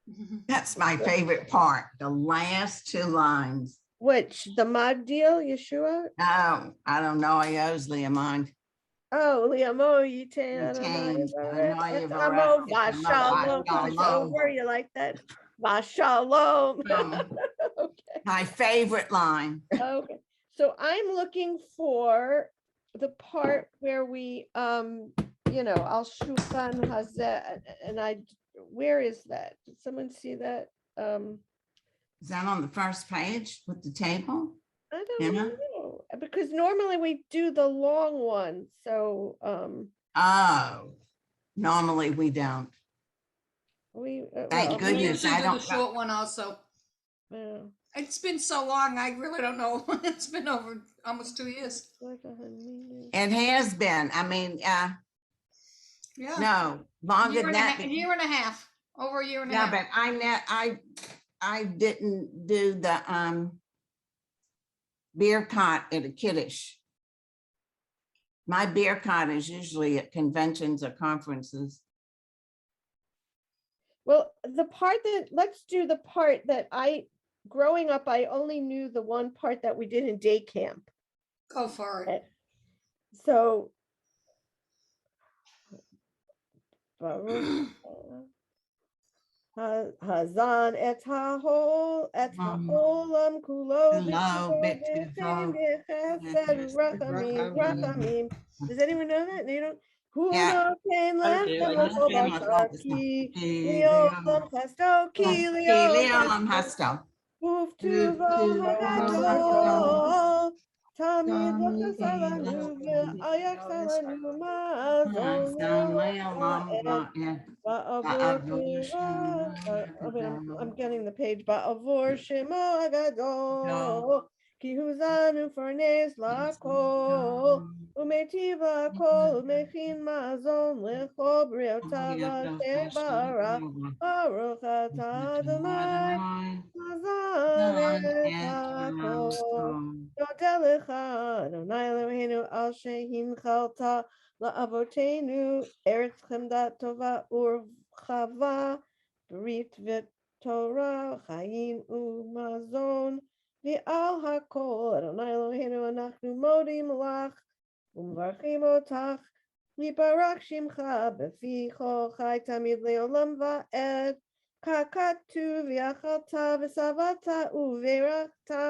F: Mhm.
C: That's my favorite part, the last two lines.
B: Which, the Magdil, Yeshua?
C: No, I don't know. I owes Leomond.
B: Oh, Liamo Yitain Adonai
C: Yitain
B: Yivarech
C: Adonai
B: et
C: Yivarech
B: amo
C: et amo
B: v'shalom, because it's
C: v'shalom.
B: over. You like that? V'shalom. Okay.
C: My favorite line.
B: Okay, so I'm looking for the part where we, Al Shulchan Hazeh, and where is that? Did someone see that?
C: Is that on the first page with the table?
B: I don't
C: Emma?
B: know, because normally we do the long one, so,
C: Oh, normally we don't. Thank
B: well,
F: We
C: goodness
F: usually
C: I
F: do the
C: don't.
F: short one also.
B: yeah.
F: It's been so long, I really don't know. It's been over almost 2 years.
C: It has been. I mean,
F: Yeah.
C: no, longer than that.
F: A year and a half, over a year and a
C: Yeah,
F: half.
C: but I didn't do the beer cot at a kiddish. My beer cot is usually at conventions or conferences.
B: Well, let's do the part that growing up, I only knew the one part that we did in day camp.
F: Go for it.
B: So, Baruch Hazan et ha'olam kulo b'chesed rachamim. Does anyone know that? They don't.
C: Yeah.
B: Huno
C: I
B: ken
C: do.
B: lechem l'chol bashar ki liolam chasto ki liolam
C: Haskell.
B: uftuvo hagadol tamid l'chasar lanu v'ayak salanu ma'azon le'olam I'm getting the page. Ba'avor shemo agadol ki huzanu farnes lakol umetiva kol umechin mazon lechol briotav tebara baruch atah Adonai mazon et hakol Yodelecha Adonai Eloheinu al shehinchalta la'avotenu eretz chemda tova urchava brit v'torah chayin u'mazon v'al hakol Adonai Eloheinu anachnu modim lach u'mvarchim otach v'barach shimcha b'fi chol chai tamid le'olam va'ed kakatu v'yachalta v'savata u'verachta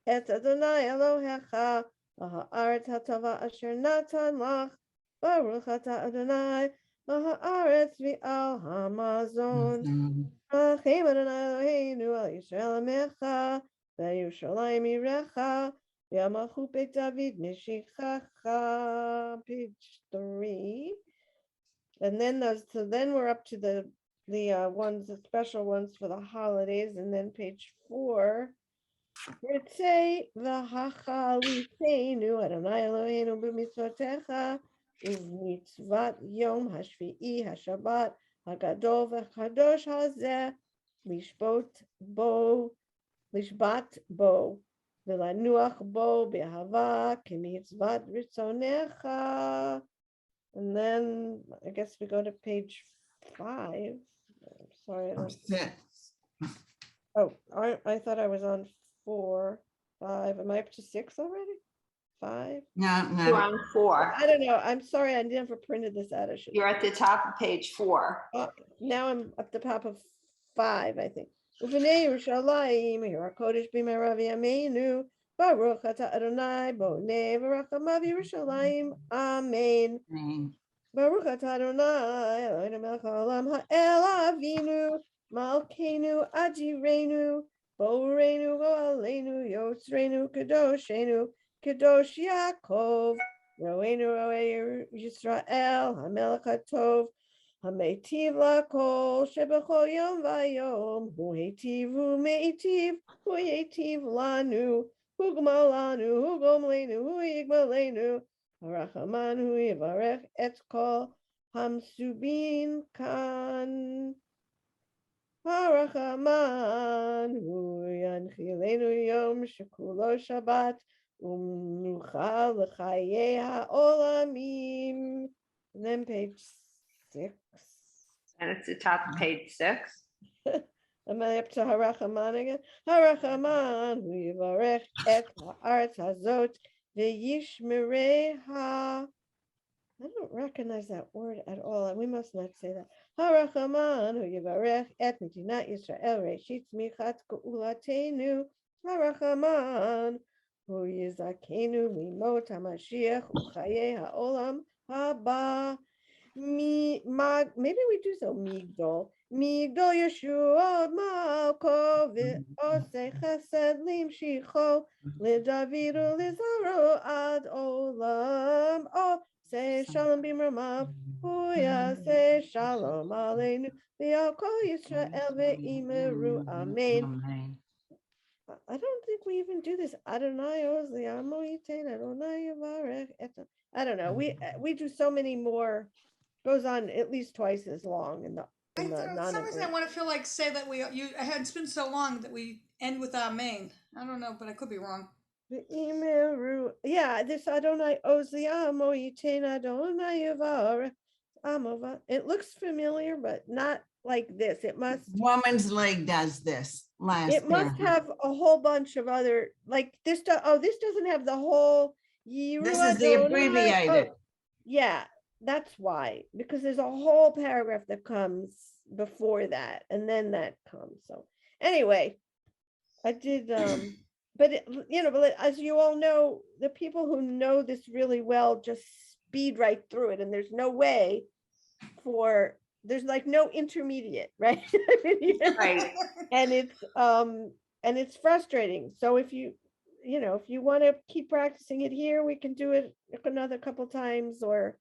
B: et Adonai Elohecha ha'aretz hatava asher natan lach baruch atah Adonai ha'aretz v'al hamazon ha'chem Adonai Eloheinu al Yisrael amecha v'Yerushalayim yirecha v'yamachu beit David nishichacha. Page 3, and then then we're up to the ones, the special ones for the holidays, and then page 4. Say v'hachalitenu Adonai Eloheinu b'mitzvotecha u'mitzvat yom hashvi'i hashabat hagadol v'kadosh hazeh lishbat bo v'lanuach bo b'ahava k'mitzvat ritzonecha. And then I guess we go to page 5. Sorry, I
C: Or
B: don't,
C: 6.
B: oh, I thought I was on 4, 5. Am I up to 6 already? 5?
C: No,
G: You're
C: no.
G: on 4.
B: I don't know. I'm sorry, I never printed this out. I should.
G: You're at the top of page 4.
B: Now I'm at the top of 5, I think. Ufnei Yerushalayim, Yirakodesh b'meirav yameinu, Baruch atah Adonai, bonei v'rachamav Yerushalayim, Amen.
C: Amen.
B: Baruch atah Adonai, Eloheinu melech haolam, ha'el avinu, malkeinu adirenu, boreinu go'aleinu, yotzreinu, kadoshenu, kadosh Yaakov, roeinu roe Yisrael, hamelech hatov, Hametiv lakol shebechol yom vayom, hu heitiv hu meitiv, hu heitiv lanu, hu gmalanu, hu gomlenu, hu yigmalenu, harachaman hu yivarech et kol hamsubin kan. Harachaman hu yanchilenu yom shekulo Shabbat, umnucha l'chaye ha'olamim. And then page 6.
G: And it's the top of page 6.
B: Am I up to Harachaman again? Harachaman hu yivarech et ha'aretz hazot ve'yishmereha. I don't recognize that word at all, and we must not say that. Harachaman hu yivarech et medinat Yisrael reishit tzmichat ge'ulatenu. Harachaman hu yizakenu mimot hamashiach u'chaye ha'olam haba. Maybe we do so. Migdol Yeshua Malko Ose Chesed Limshicho LeDavid Lizaro Ad Olam Ose Shalom Bimramav Huya Se Shalom Aleinu V'Yakol Yisrael Ve'imeru Amen. I don't think we even do this. Adonai Oz Li'amo Yitain Adonai Yavarech Et. I don't know. We do so many more. Goes on at least twice as long in the
F: For some reason, I want to feel like say that it's been so long that we end with Amen. I don't know, but I could be wrong.
B: Yeah, this Adonai Oziamo Yitain Adonai Yavar Amova. It looks familiar, but not like this. It must.
C: Woman's Leg does this last.
B: It must have a whole bunch of other like this. This doesn't have the whole.
C: This is the abbreviated.
B: Yeah. That's why, because there's a whole paragraph that comes before that, and then that comes. So anyway, I did, but but as you all know, the people who know this really well just speed right through it, and there's no way there's like no intermediate, right?
G: Right.
B: And it's frustrating. So if you want to keep practicing it here, we can do it another couple times, or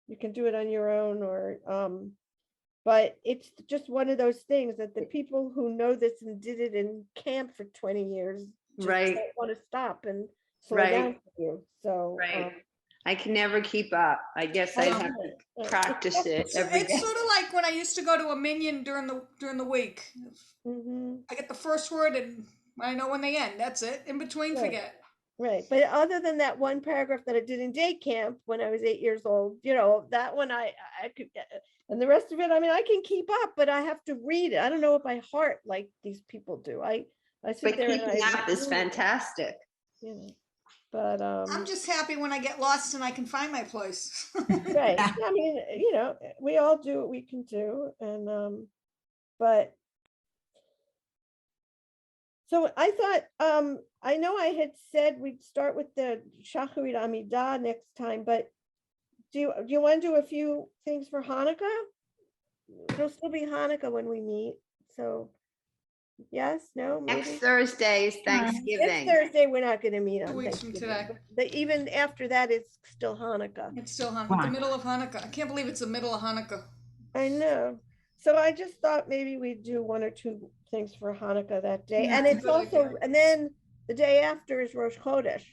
B: you can do it on your own, or but it's just one of those things that the people who know this and did it in camp for 20 years just
G: Right.
B: don't want to stop and slow
G: Right.
B: down for you. So
G: Right. I can never keep up. I guess I'd have to practice it every
F: It's
G: day.
F: sort of like when I used to go to a minion during the week. I get the first word and I know when they end. That's it. In between,
B: Right.
F: forget.
B: Right. But other than that one paragraph that I did in day camp when I was 8 years old, that one I could, and the rest of it, I mean, I can keep up, but I have to read it. I don't know it by heart like these people do. I sit
G: But
B: there and
G: keeping
B: I
G: up is
B: read it,
G: fantastic.
B: But
F: I'm just happy when I get lost and I can find my place.
B: right. I mean, we all do what we can do, and but so I thought, I know I had said we'd start with the Shacharit Amidah next time, but do you want to do a few things for Hanukkah? It'll still be Hanukkah when we meet. So yes, no, maybe.
G: Next Thursday is Thanksgiving.
B: Next Thursday, we're not going to meet on
F: 2 weeks from
B: Thanksgiving,
F: today.
B: but even after that, it's still Hanukkah.
F: It's still Hanukkah. The middle of Hanukkah. I can't believe it's the middle of Hanukkah.
B: I know. So I just thought maybe we'd do 1 or 2 things for Hanukkah that day.
F: Yeah,
B: And
F: that's a
B: it's
F: good
B: also,
F: idea.
B: and then the day after is Rosh Chodesh.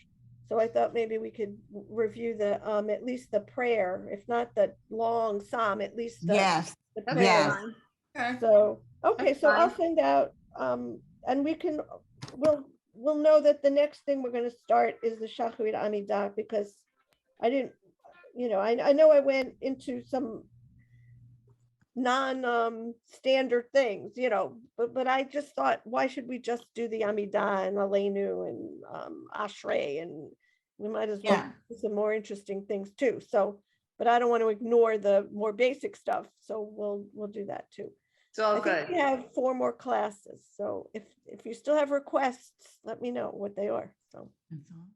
B: So I thought maybe we could review the, at least the prayer, if not the long psalm, at least the,
C: Yes.
B: the
G: That's
B: prayer.
C: Yes.
G: fine.
F: Okay.
B: So, okay,
G: That's
B: so I'll
G: fine.
B: send out, and we'll know that the next thing we're going to start is the Shacharit Amidah, because I didn't, I know I went into some standard things, but I just thought, why should we just do the Amida and Aleinu and Ashrei, and we might as well
C: Yeah.
B: do some more interesting things too. So, but I don't want to ignore the more basic stuff. So we'll do that too.
G: It's all
B: I think
G: good.
B: we have 4 more classes. So if you still have requests, let me know what they are. So.
C: That's all.